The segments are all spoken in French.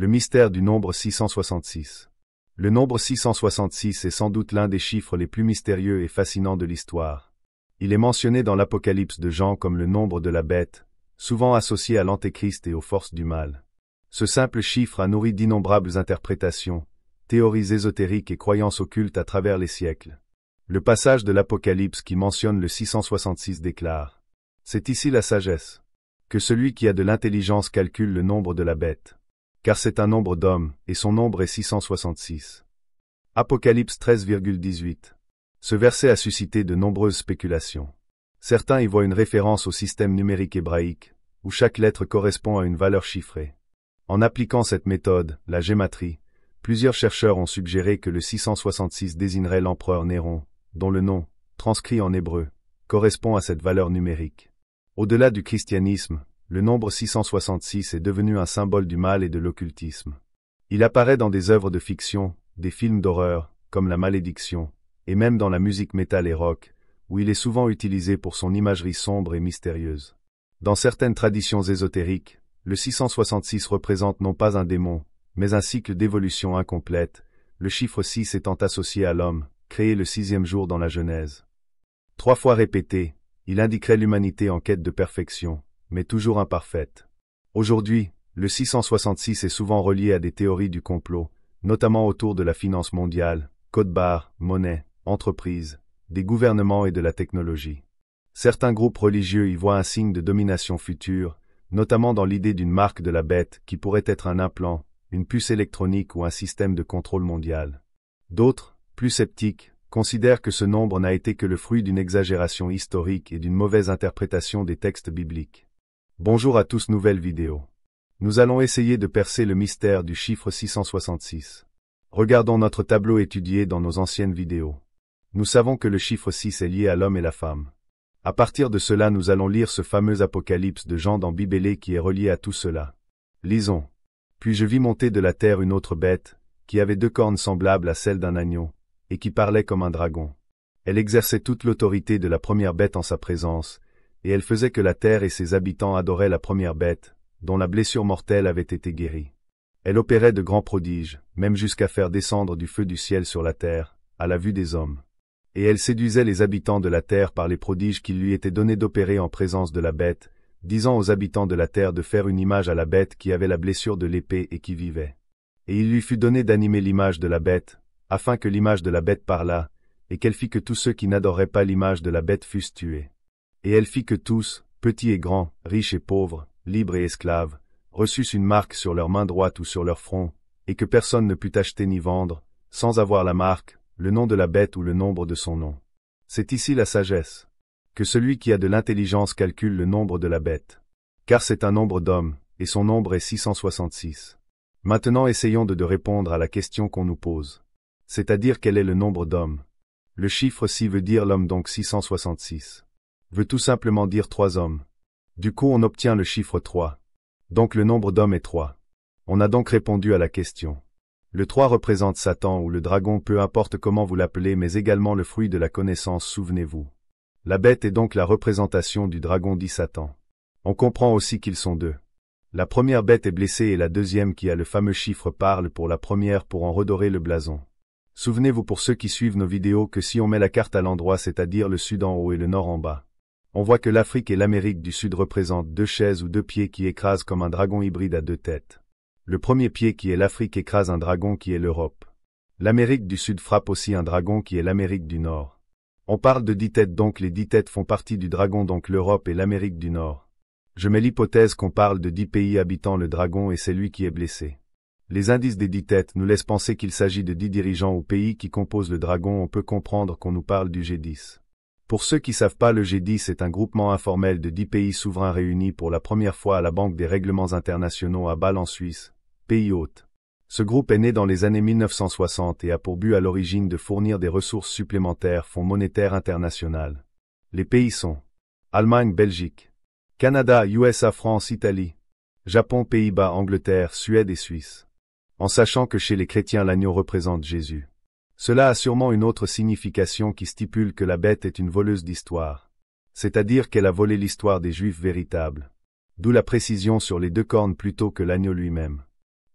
Le mystère du nombre 666. Le nombre 666 est sans doute l'un des chiffres les plus mystérieux et fascinants de l'histoire. Il est mentionné dans l'Apocalypse de Jean comme le nombre de la bête, souvent associé à l'Antéchrist et aux forces du mal. Ce simple chiffre a nourri d'innombrables interprétations, théories ésotériques et croyances occultes à travers les siècles. Le passage de l'Apocalypse qui mentionne le 666 déclare : c'est ici la sagesse, que celui qui a de l'intelligence calcule le nombre de la bête. Car c'est un nombre d'hommes, et son nombre est 666. Apocalypse 13,18. Ce verset a suscité de nombreuses spéculations. Certains y voient une référence au système numérique hébraïque, où chaque lettre correspond à une valeur chiffrée. En appliquant cette méthode, la gématrie, plusieurs chercheurs ont suggéré que le 666 désignerait l'empereur Néron, dont le nom, transcrit en hébreu, correspond à cette valeur numérique. Au-delà du christianisme, le nombre 666 est devenu un symbole du mal et de l'occultisme. Il apparaît dans des œuvres de fiction, des films d'horreur, comme La Malédiction, et même dans la musique métal et rock, où il est souvent utilisé pour son imagerie sombre et mystérieuse. Dans certaines traditions ésotériques, le 666 représente non pas un démon, mais un cycle d'évolution incomplète, le chiffre 6 étant associé à l'homme, créé le 6e jour dans la Genèse. 3 fois répété, il indiquerait l'humanité en quête de perfection, mais toujours imparfaite. Aujourd'hui, le 666 est souvent relié à des théories du complot, notamment autour de la finance mondiale, code-barre, monnaie, entreprises, des gouvernements et de la technologie. Certains groupes religieux y voient un signe de domination future, notamment dans l'idée d'une marque de la bête qui pourrait être un implant, une puce électronique ou un système de contrôle mondial. D'autres, plus sceptiques, considèrent que ce nombre n'a été que le fruit d'une exagération historique et d'une mauvaise interprétation des textes bibliques. Bonjour à tous, nouvelle vidéo. Nous allons essayer de percer le mystère du chiffre 666. Regardons notre tableau étudié dans nos anciennes vidéos. Nous savons que le chiffre 6 est lié à l'homme et la femme. À partir de cela, nous allons lire ce fameux Apocalypse de Jean dans Bibélé qui est relié à tout cela. Lisons. Puis je vis monter de la terre une autre bête, qui avait 2 cornes semblables à celles d'un agneau, et qui parlait comme un dragon. Elle exerçait toute l'autorité de la première bête en sa présence, et elle faisait que la terre et ses habitants adoraient la première bête, dont la blessure mortelle avait été guérie. Elle opérait de grands prodiges, même jusqu'à faire descendre du feu du ciel sur la terre, à la vue des hommes. Et elle séduisait les habitants de la terre par les prodiges qu'il lui était donné d'opérer en présence de la bête, disant aux habitants de la terre de faire une image à la bête qui avait la blessure de l'épée et qui vivait. Et il lui fut donné d'animer l'image de la bête, afin que l'image de la bête parlât, et qu'elle fit que tous ceux qui n'adoraient pas l'image de la bête fussent tués. Et elle fit que tous, petits et grands, riches et pauvres, libres et esclaves, reçussent une marque sur leur main droite ou sur leur front, et que personne ne put acheter ni vendre, sans avoir la marque, le nom de la bête ou le nombre de son nom. C'est ici la sagesse. Que celui qui a de l'intelligence calcule le nombre de la bête. Car c'est un nombre d'hommes, et son nombre est 666. Maintenant essayons de répondre à la question qu'on nous pose. C'est-à-dire quel est le nombre d'hommes. Le chiffre 6 veut dire l'homme, donc 666. Veut tout simplement dire 3 hommes. Du coup on obtient le chiffre 3. Donc le nombre d'hommes est 3. On a donc répondu à la question. Le 3 représente Satan ou le dragon, peu importe comment vous l'appelez, mais également le fruit de la connaissance, souvenez-vous. La bête est donc la représentation du dragon dit Satan. On comprend aussi qu'ils sont 2. La première bête est blessée et la deuxième qui a le fameux chiffre parle pour la première pour en redorer le blason. Souvenez-vous pour ceux qui suivent nos vidéos que si on met la carte à l'endroit, c'est-à-dire le sud en haut et le nord en bas, on voit que l'Afrique et l'Amérique du Sud représentent 2 chaises ou 2 pieds qui écrasent comme un dragon hybride à 2 têtes. Le premier pied qui est l'Afrique écrase un dragon qui est l'Europe. L'Amérique du Sud frappe aussi un dragon qui est l'Amérique du Nord. On parle de 10 têtes, donc les 10 têtes font partie du dragon, donc l'Europe et l'Amérique du Nord. Je mets l'hypothèse qu'on parle de 10 pays habitant le dragon et c'est lui qui est blessé. Les indices des 10 têtes nous laissent penser qu'il s'agit de 10 dirigeants ou pays qui composent le dragon. On peut comprendre qu'on nous parle du G10. Pour ceux qui savent pas, le G10 est un groupement informel de 10 pays souverains réunis pour la première fois à la Banque des règlements internationaux à Bâle en Suisse, pays hôte. Ce groupe est né dans les années 1960 et a pour but à l'origine de fournir des ressources supplémentaires Fonds monétaire international. Les pays sont Allemagne, Belgique, Canada, USA, France, Italie, Japon, Pays-Bas, Angleterre, Suède et Suisse. En sachant que chez les chrétiens l'agneau représente Jésus. Cela a sûrement une autre signification qui stipule que la bête est une voleuse d'histoire. C'est-à-dire qu'elle a volé l'histoire des Juifs véritables. D'où la précision sur les 2 cornes plutôt que l'agneau lui-même.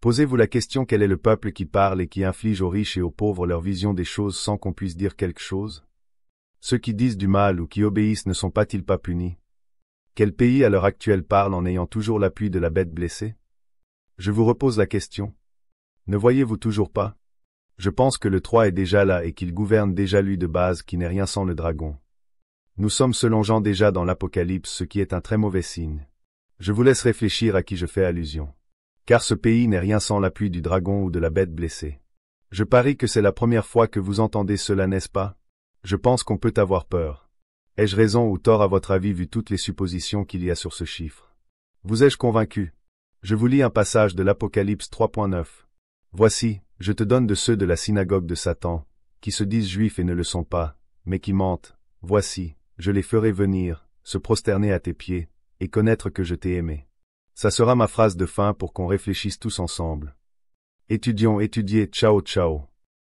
Posez-vous la question: quel est le peuple qui parle et qui inflige aux riches et aux pauvres leur vision des choses sans qu'on puisse dire quelque chose? Ceux qui disent du mal ou qui obéissent ne sont-ils pas punis? Quel pays à l'heure actuelle parle en ayant toujours l'appui de la bête blessée? Je vous repose la question. Ne voyez-vous toujours pas? Je pense que le 3 est déjà là et qu'il gouverne déjà lui de base, qui n'est rien sans le dragon. Nous sommes selon Jean déjà dans l'Apocalypse, ce qui est un très mauvais signe. Je vous laisse réfléchir à qui je fais allusion. Car ce pays n'est rien sans l'appui du dragon ou de la bête blessée. Je parie que c'est la première fois que vous entendez cela, n'est-ce pas? Je pense qu'on peut avoir peur. Ai-je raison ou tort à votre avis vu toutes les suppositions qu'il y a sur ce chiffre? Vous ai-je convaincu? Je vous lis un passage de l'Apocalypse 3.9. Voici, je te donne de ceux de la synagogue de Satan, qui se disent juifs et ne le sont pas, mais qui mentent. Voici, je les ferai venir, se prosterner à tes pieds, et connaître que je t'ai aimé. Ça sera ma phrase de fin pour qu'on réfléchisse tous ensemble. Étudions, étudiez, ciao ciao.